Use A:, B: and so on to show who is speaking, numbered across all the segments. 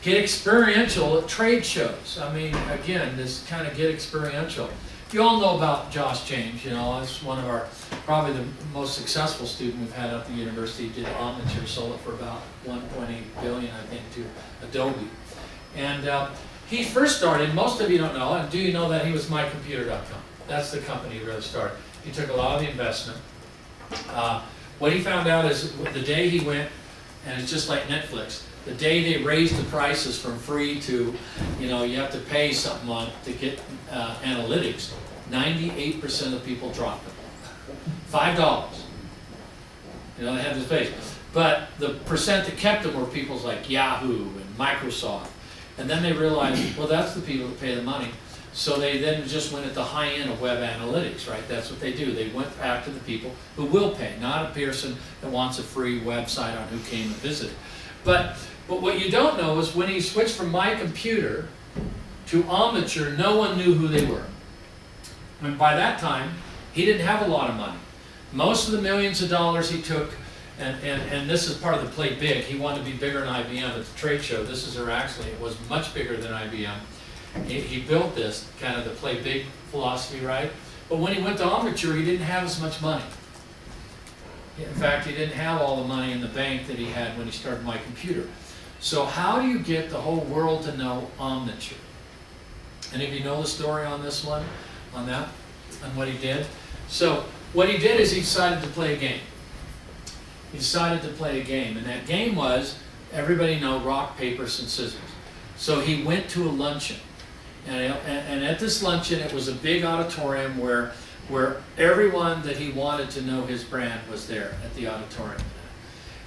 A: Get experiential at trade shows. I mean, again, this kind of get experiential. You all know about Josh James, you know, that's one of our, probably the most successful student we've had up at the university. Did Omniture, sold it for about 1.8 billion, I think, to Adobe. And he first started, most of you don't know, and do you know that he was mycomputer.com? That's the company he really started. He took a lot of the investment. What he found out is the day he went, and it's just like Netflix, the day they raised the prices from free to, you know, you have to pay something on to get analytics, 98% of people dropped it. $5. You know, they had this base. But the percent that kept them were people's like Yahoo and Microsoft. And then they realized, well, that's the people that pay the money. So they then just went at the high end of web analytics, right? That's what they do. They went back to the people who will pay, not a person that wants a free website on who came and visited. But what you don't know is when he switched from My Computer to Omniture, no one knew who they were. And by that time, he didn't have a lot of money. Most of the millions of dollars he took, and this is part of the play big, he wanted to be bigger than IBM at the trade show. This is, or actually, it was much bigger than IBM. He built this, kind of the play big philosophy, right? But when he went to Omniture, he didn't have as much money. In fact, he didn't have all the money in the bank that he had when he started My Computer. So how do you get the whole world to know Omniture? And if you know the story on this one, on that, on what he did? So what he did is he decided to play a game. He decided to play a game, and that game was, everybody know rock, paper, and scissors. So he went to a luncheon. And at this luncheon, it was a big auditorium where everyone that he wanted to know his brand was there at the auditorium.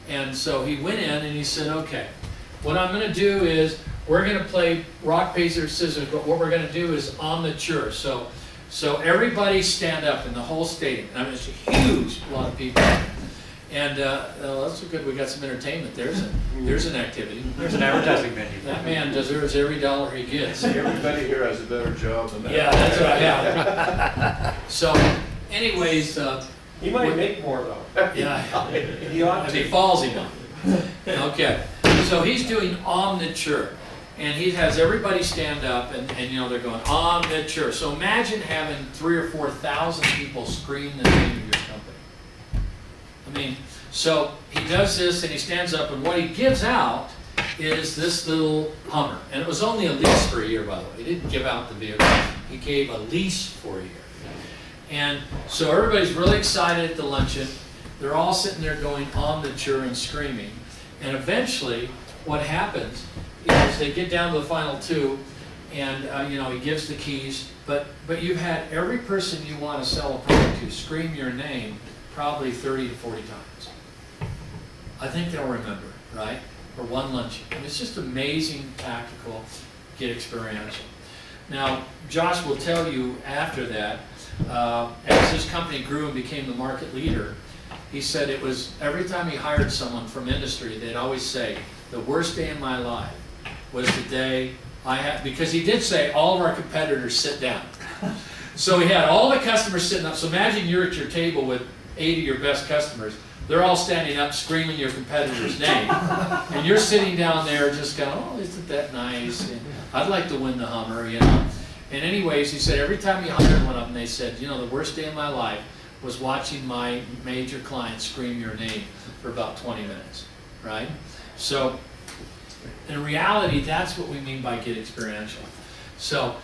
A: And so he went in and he said, okay, what I'm going to do is, we're going to play rock, paper, scissors, but what we're going to do is Omniture. So everybody stand up in the whole stadium. I mean, it's a huge lot of people. And that's good. We got some entertainment. There's an activity.
B: There's an advertising menu.
A: That man deserves every dollar he gets.
C: Everybody here has a better job than that.
A: Yeah, that's right. Yeah. So, anyways,
B: He might make more though.
A: yeah,
B: He ought
A: if
B: to.
A: he falls, he don't. Okay. So he's doing Omniture, and he has everybody stand up, and you know they're going Omniture. So imagine having 3,000 or 4,000 people scream the name of your company. I mean, so he does this and he stands up, and what he gives out is this little Hummer. And it was only a lease for a year, by the way. He didn't give out the vehicle. He gave a lease for a year. And so everybody's really excited at the luncheon. They're all sitting there going Omniture and screaming. And eventually, what happens is they get down to the final two, and you know, he gives the keys. But you've had every person you want to sell a product to scream your name probably 30 to 40 times. I think they'll remember, right? For one luncheon. I mean, it's just amazing, tactical, get experiential. Now, Josh will tell you after that, as his company grew and became the market leader, he said it was, every time he hired someone from industry, they'd always say, the worst day in my life was the day I had, because he did say, all of our competitors sit down. So he had all the customers sitting up. So imagine you're at your table with 80 of your best customers. They're all standing up screaming your competitor's name. And you're sitting down there just going, oh, isn't that nice? And I'd like to win the Hummer, you know. And anyways, he said every time he hired one of them, they said, you know, the worst day of my life was watching my major client scream your name for about 20 minutes, right? So in reality, that's what we mean by get experiential. So